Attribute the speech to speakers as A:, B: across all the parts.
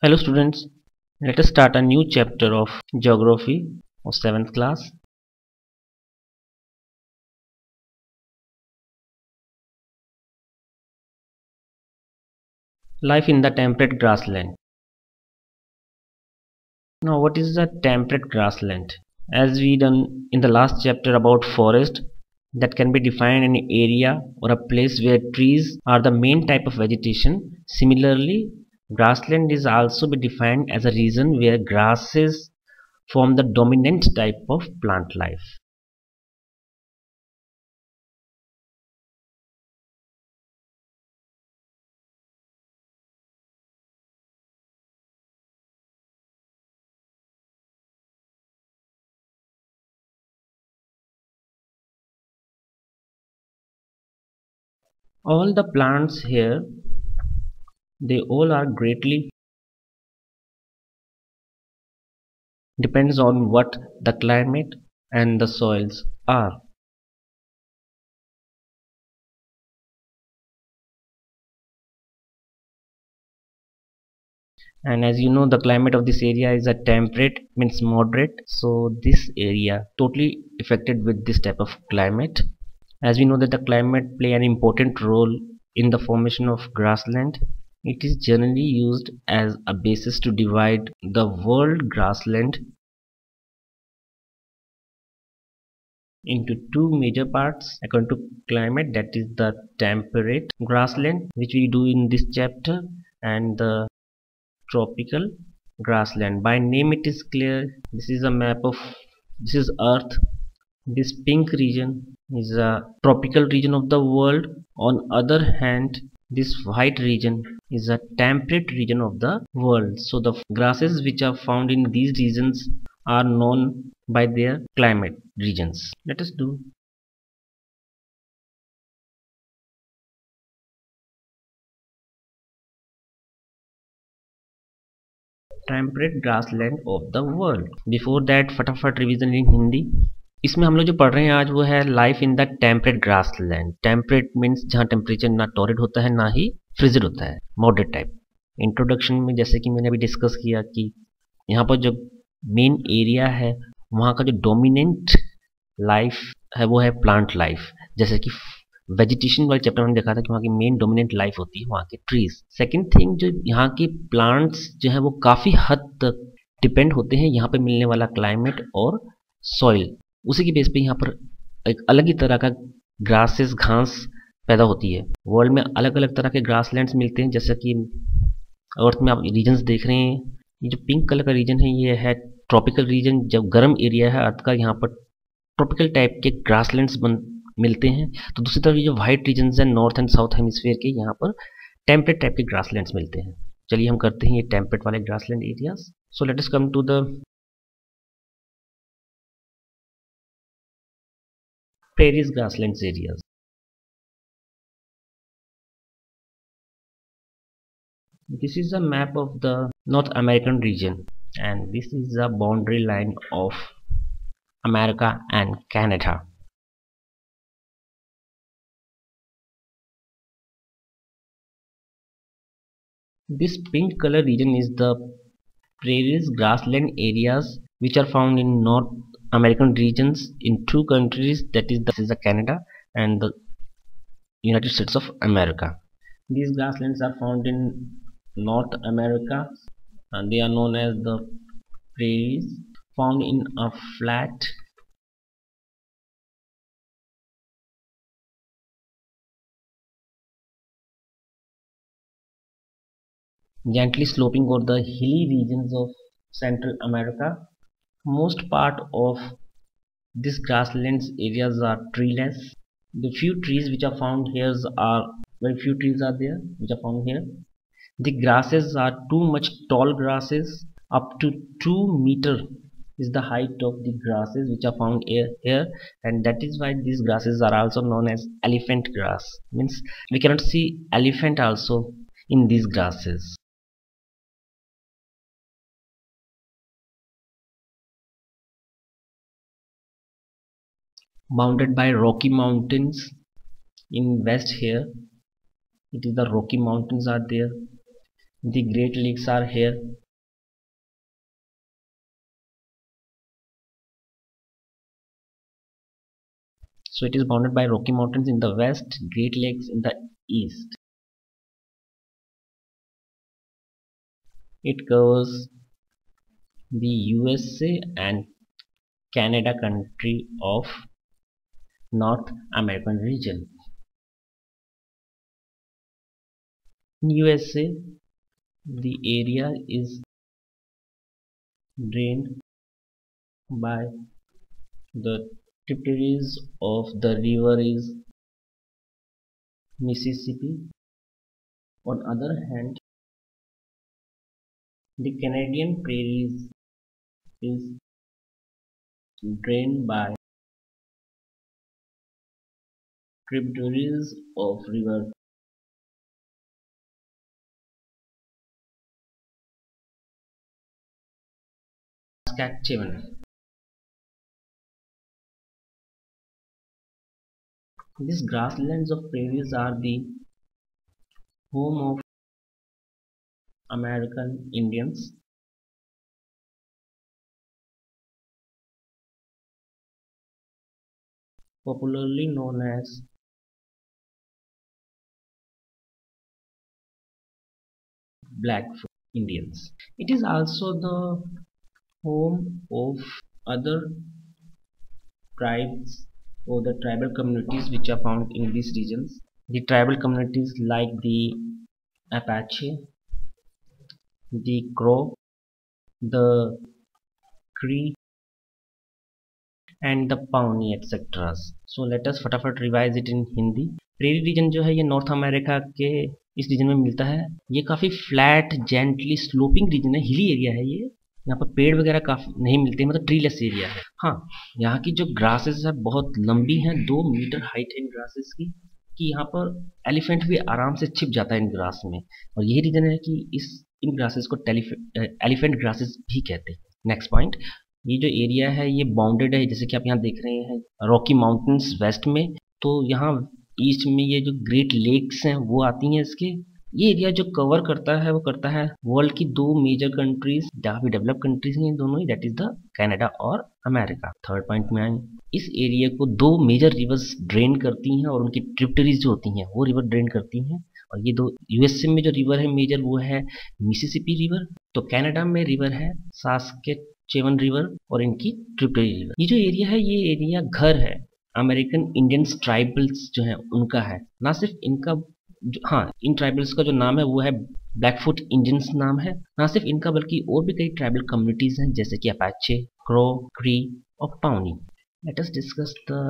A: Hello students, let us start a new chapter of geography of 7th class. Life in the temperate grassland. Now what is the temperate grassland? As we done in the last chapter about forest, that can be defined an area or a place where trees are the main type of vegetation. Similarly, grassland is also be defined as a region where grasses form the dominant type of plant life. All the plants here, they all are greatly depends on what the climate and the soils are. And as you know, the climate of this area is a temperate, means moderate, so this area totally affected with this type of climate. As we know that the climate play an important role in the formation of grassland, it is generally used as a basis to divide the world grassland into two major parts according to climate, that is the temperate grassland, which we do in this chapter, and the tropical grassland. By name it is clear, this is a map of, this is earth. This pink region is a tropical region of the world. On other hand, this white region is a temperate region of the world. So the grasses which are found in these regions are known by their climate regions. Let us do. Temperate grassland of the world. Before that फटाफट revision इन हिंदी. इसमें हम लोग जो पढ़ रहे हैं आज वो है life in the temperate grassland. Temperate means जहाँ टेम्परेचर ना टॉरिड होता है ना ही फ्रिजिड होता है, मॉडरेट टाइप. इंट्रोडक्शन में जैसे कि मैंने अभी डिस्कस किया कि यहाँ पर जो मेन एरिया है वहाँ का जो डोमिनेंट लाइफ है वो है प्लांट लाइफ. जैसे कि वेजिटेशन वाले चैप्टर में देखा था कि वहाँ की मेन डोमिनेंट लाइफ होती है वहाँ के ट्रीज. सेकंड थिंग, जो यहाँ के प्लांट्स जो है वो काफ़ी हद तक डिपेंड होते हैं यहाँ पे मिलने वाला क्लाइमेट और सॉइल. उसी के बेस पे यहाँ पर एक अलग ही तरह का ग्रासेस, घास पैदा होती है. वर्ल्ड में अलग अलग तरह के ग्रासलैंड्स मिलते हैं. जैसा कि अर्थ में आप रीजन्स देख रहे हैं, ये जो पिंक कलर का रीजन है ये है ट्रॉपिकल रीजन. जब गर्म एरिया है अर्थ का, यहाँ पर ट्रॉपिकल टाइप के ग्रासलैंड्स मिलते हैं. तो दूसरी तरफ ये जो वाइट रीजन्स हैं नॉर्थ एंड साउथ हेमिस्फीयर के, यहाँ पर टेम्परेट टाइप के ग्रासलैंड्स मिलते हैं. चलिए हम करते हैं ये टेम्परेट वाले grassland areas. So let us come to the prairies grasslands areas. This is a map of the North American region, and this is the boundary line of America and Canada. This pink color region is the prairies grassland areas which are found in North American regions in two countries, that is the Canada and the United States of America. These grasslands are found in North America and they are known as the prairies, found in a flat gently sloping over the hilly regions of Central America. Most part of these grasslands areas are treeless. The few trees which are found here are very few trees are there which are found here. The grasses are too much tall grasses, up to 2 meter is the height of the grasses which are found here, and that is why these grasses are also known as elephant grass. Means we cannot see elephant also in these grasses. Bounded by Rocky Mountains in west here, it is the Rocky Mountains are there. The Great Lakes are here. So it is bounded by Rocky Mountains in the west, Great Lakes in the east. It covers the USA and Canada country of North American region. In USA, the area is drained by the tributaries of the river is Mississippi. On other hand, the Canadian prairies is drained by tributaries of river Saskatchewan. These grasslands of prairies are the home of American Indians, popularly known as Blackfoot Indians. It is also the home of other tribes or the tribal communities which are found in these regions. The tribal communities like the Apache, the Crow, the Cree, and the Pawnee etc. So let us फटाफट revise it in Hindi. Prairie region जो है ये north America के इस reason में मिलता है. ये काफ़ी फ्लैट जेंटली स्लोपिंग रीजन है, हिली एरिया है ये. यहाँ पर पेड़ वगैरह काफ़ी नहीं मिलते, मतलब ट्रीलेस एरिया है. हाँ, यहाँ की जो ग्रासेस है बहुत लंबी हैं, 2 मीटर हाइट है इन ग्रासेस की, कि यहाँ पर एलिफेंट भी आराम से छिप जाता है इन ग्रास में. और यही रीजन है कि इन ग्रासेस को एलिफेंट ग्रासेस भी कहते हैं. नेक्स्ट पॉइंट, ये जो एरिया है ये बाउंडेड है, जैसे कि आप यहाँ देख रहे हैं रॉकी माउंटेन्स वेस्ट में, तो यहाँ ईस्ट में ये जो ग्रेट लेक्स हैं वो आती हैं इसके. ये एरिया जो कवर करता है वो करता है वर्ल्ड की 2 मेजर कंट्रीज, जहाँ भी डेवलप कंट्रीज हैं दोनों ही, दैट इज द कनाडा और अमेरिका. थर्ड पॉइंट में आए, इस एरिया को 2 मेजर रिवर्स ड्रेन करती हैं और उनकी ट्रिब्यूटरीज जो होती हैं वो रिवर ड्रेन करती हैं. और ये 2 यूएसए में जो रिवर है मेजर वो है मिसिसिपी रिवर, तो कनाडा में रिवर है सास्केचेवन रिवर और इनकी ट्रिब्यूटरी रिवर. ये जो एरिया है ये एरिया घर है अमेरिकन इंडियंस ट्राइबल्स जो है उनका है. ना सिर्फ इनका, हाँ, इन ट्राइबल्स का जो नाम है वो है ब्लैकफुट इंडियंस नाम है. ना सिर्फ इनका बल्कि और भी कई ट्राइबल कम्युनिटीज हैं जैसे कि अपाचे, क्रो, क्री और Pawnee. Let us discuss the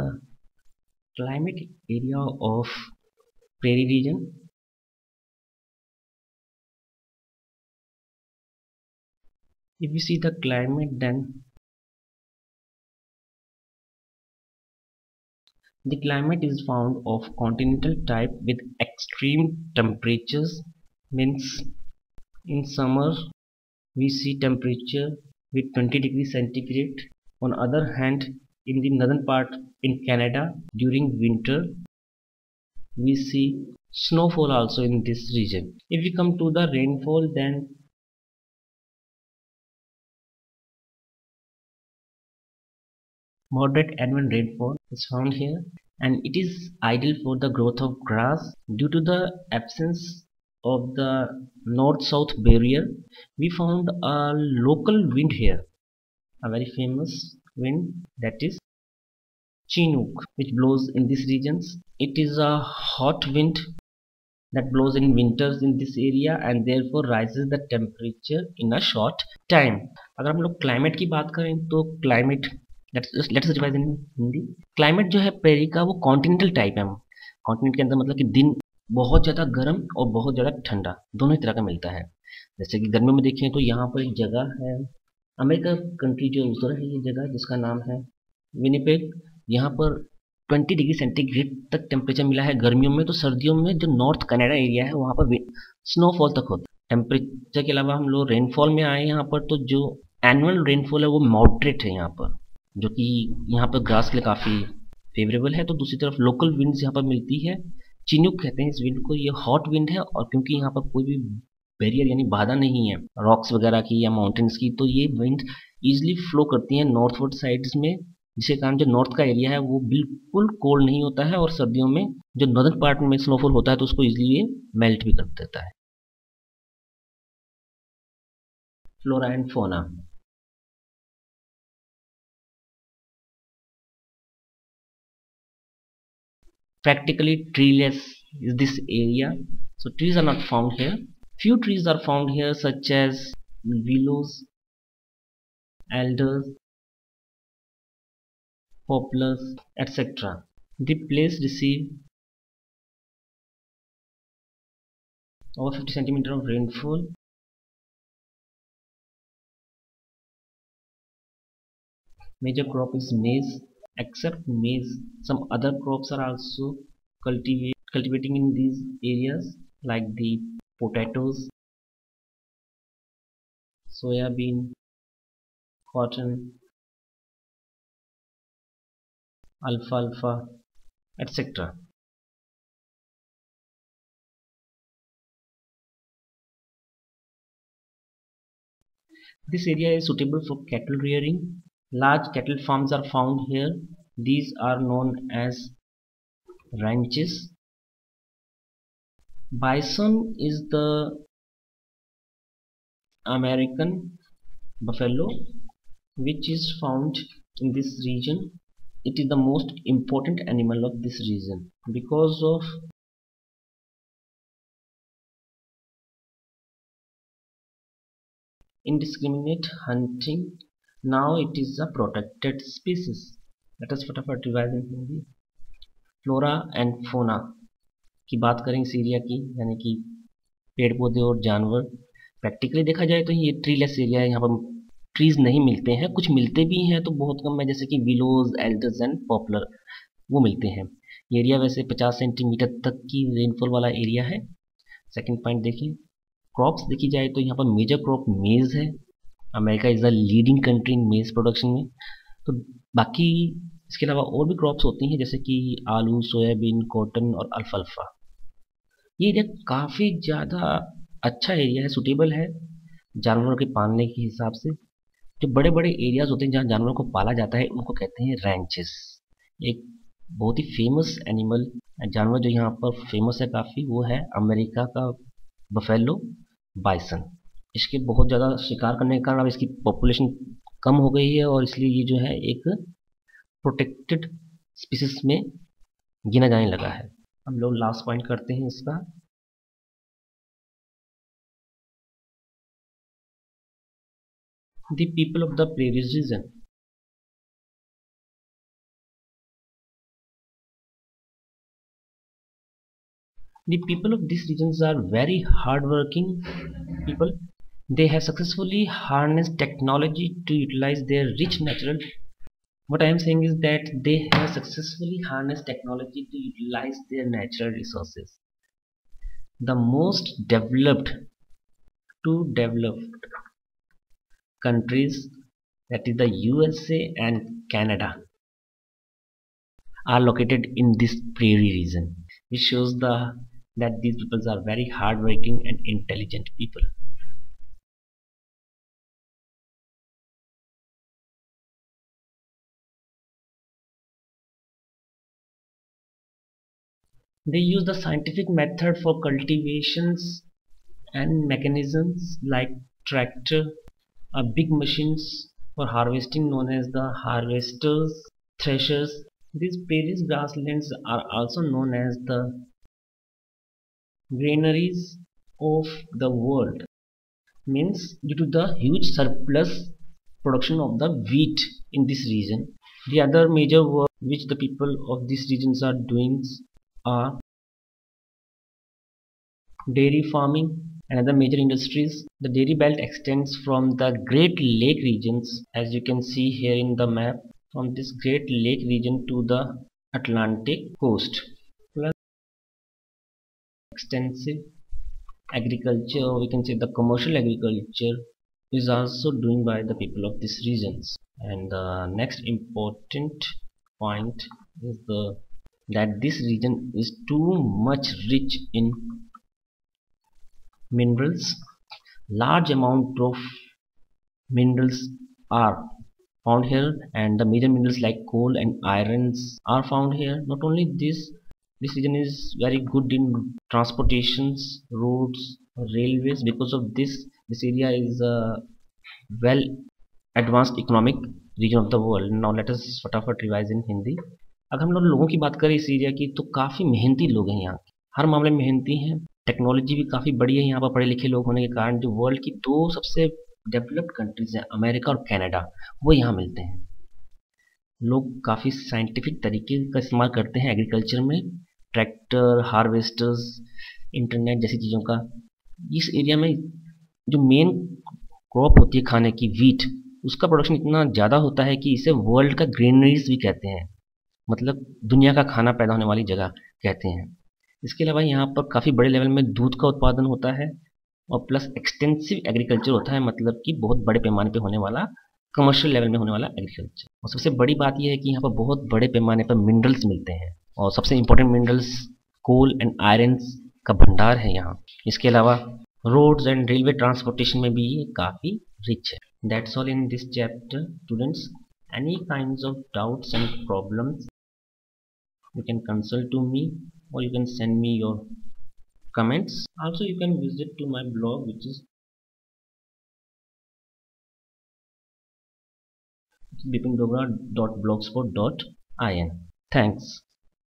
A: climate area of prairie region. If we see the climate, then the climate is found of continental type with extreme temperatures. Means in summer we see temperature with 20 degrees centigrade. On other hand, in the northern part in Canada during winter we see snowfall also in this region. If we come to the rainfall, then moderate annual rainfall is found here, and it is ideal for the growth of grass. Due to the absence of the north-south barrier, we found a local wind here, a very famous wind, that is Chinook, which blows in these regions. It is a hot wind that blows in winters in this area and therefore rises the temperature in a short time. अगर हम लोग climate की बात करें तो climate, let's revise in Hindi. Climate जो है prairie का वो कॉन्टिनेंटल टाइप है. कॉन्टिनेंट के अंदर मतलब कि दिन बहुत ज़्यादा गर्म और बहुत ज़्यादा ठंडा दोनों ही तरह का मिलता है. जैसे कि गर्मियों में देखें तो यहाँ पर एक जगह है अमेरिका कंट्री जो उधर है, ये जगह जिसका नाम है विनिपेग. यहाँ पर 20 डिग्री सेंटीग्रेड तक टेम्परेचर मिला है गर्मियों में. तो सर्दियों में जो नॉर्थ कनाडा एरिया है वहाँ पर स्नोफॉल तक होता है. टेम्परेचर के अलावा हम लोग रेनफॉल में आए यहाँ पर, तो जो एनुअल रेनफॉल है वो मॉडरेट है यहाँ पर, जो कि यहाँ पर ग्रास के लिए काफ़ी फेवरेबल है. तो दूसरी तरफ लोकल विंड्स यहाँ पर मिलती है, चिन्युक कहते हैं इस विंड को. ये हॉट विंड है और क्योंकि यहाँ पर कोई भी बैरियर यानी बाधा नहीं है रॉक्स वगैरह की या माउंटेन्स की, तो ये विंड ईजिली फ्लो करती हैं नॉर्थवर्ड साइड्स में, जिसके कारण जो नॉर्थ का एरिया है वो बिल्कुल कोल्ड नहीं होता है, और सर्दियों में जो नॉर्दर्न पार्ट में स्नोफॉल होता है तो उसको इजिली ये मेल्ट भी कर देता है। Flora and fauna. Practically treeless is this area, so trees are not found here. Few trees are found here such as willows, alders, poplars, etc. The place receive over 50 centimeter of rainfall. Major crop is maize. Except maize, some other crops are also cultivating in these areas, like the potatoes, soya bean, cotton, alfalfa, etc. This area is suitable for cattle rearing. Large cattle farms are found here. These are known as ranches. Bison is the American buffalo, which is found in this region. It is the most important animal of this region because of indiscriminate hunting. Now it is a protected species. Let us फटाफट revise in Hindi. Flora and fauna की बात करें इस area की, यानी कि पेड़ पौधे और जानवर। प्रैक्टिकली देखा जाए तो ये ट्रीलेस एरिया है, यहाँ पर ट्रीज नहीं मिलते हैं, कुछ मिलते भी हैं तो बहुत कम है, जैसे कि विलोज, एल्डर्स एंड पॉपुलर वो मिलते हैं। ये एरिया वैसे 50 सेंटीमीटर तक की रेनफॉल वाला एरिया है। सेकंड पॉइंट देखिए, क्रॉप्स देखी जाए तो यहाँ पर मेजर क्रॉप मेज है। America is the leading country in मेज प्रोडक्शन में। तो बाकी इसके अलावा और भी क्रॉप्स होती हैं जैसे कि आलू, सोयाबीन, कॉटन और अल्फाल्फा। ये एरिया काफ़ी ज़्यादा अच्छा एरिया है, सुटेबल है जानवरों के पालने के हिसाब से। जो बड़े बड़े एरियाज होते हैं जहाँ जानवरों को पाला जाता है उनको कहते हैं रैंचेस। एक बहुत ही फेमस एनिमल जानवर जो यहाँ पर फेमस है काफ़ी, वो है अमेरिका का बफेलो बाइसन। इसके बहुत ज़्यादा शिकार करने के कारण अब इसकी पॉपुलेशन कम हो गई है और इसलिए ये जो है एक प्रोटेक्टेड स्पीसीज में गिना जाने लगा है। हम लोग लास्ट पॉइंट करते हैं इसका। The people of the prairies region. The people of these regions are very hardworking people. They have successfully harnessed technology to utilize their rich natural. What I am saying is that they have successfully harnessed technology to utilize their natural resources. The most developed, two developed countries, that is the USA and Canada, are located in this prairie region, which shows that these people are very hardworking and intelligent people. They use the scientific method for cultivations and mechanisms like tractor or big machines for harvesting known as the harvesters, threshers. These prairie grasslands are also known as the granaries of the world. Means due to the huge surplus production of the wheat in this region. The other major work which the people of these regions are doing are dairy farming and other major industries. The dairy belt extends from the Great Lake regions, as you can see here in the map, from this Great Lake region to the Atlantic coast. Plus extensive agriculture, or we can say the commercial agriculture, is also doing by the people of these regions. And the next important point is that this region is too much rich in minerals Large amount of minerals are found here, and the major minerals like coal and irons are found here. Not only this region is very good in transportations, roads, railways. Because of this area is a well advanced economic region of the world. Now let us फटाफट revise in Hindi. अगर हम लोगों की बात करें इस area की, तो काफ़ी मेहनती लोग हैं यहाँ के, हर मामले में मेहनती हैं. टेक्नोलॉजी भी काफ़ी बड़ी है यहाँ पर पढ़े लिखे लोग होने के कारण. जो वर्ल्ड की दो सबसे डेवलप्ड कंट्रीज हैं, अमेरिका और कनाडा, वो यहाँ मिलते हैं. लोग काफ़ी साइंटिफिक तरीके का इस्तेमाल करते हैं एग्रीकल्चर में, ट्रैक्टर, हार्वेस्टर्स, इंटरनेट जैसी चीज़ों का. इस एरिया में जो मेन क्रॉप होती है खाने की, वीट, उसका प्रोडक्शन इतना ज़्यादा होता है कि इसे वर्ल्ड का ग्रीनरीज भी कहते हैं. मतलब दुनिया का खाना पैदा होने वाली जगह कहते हैं. इसके अलावा यहाँ पर काफ़ी बड़े लेवल में दूध का उत्पादन होता है, और प्लस एक्सटेंसिव एग्रीकल्चर होता है, मतलब कि बहुत बड़े पैमाने पे होने वाला, कमर्शियल लेवल में होने वाला एग्रीकल्चर. और सबसे बड़ी बात यह है कि यहाँ पर बहुत बड़े पैमाने पर मिनरल्स मिलते हैं, और सबसे important minerals coal and irons का भंडार है यहाँ. इसके अलावा रोड्स एंड रेलवे ट्रांसपोर्टेशन में भी ये काफ़ी रिच है. That's all in this chapter students. Any kinds of doubts and problems you can consult to me, or you can send me your comments. Also you can visit to my blog, which is bipindogra.blogspot.in. Thanks.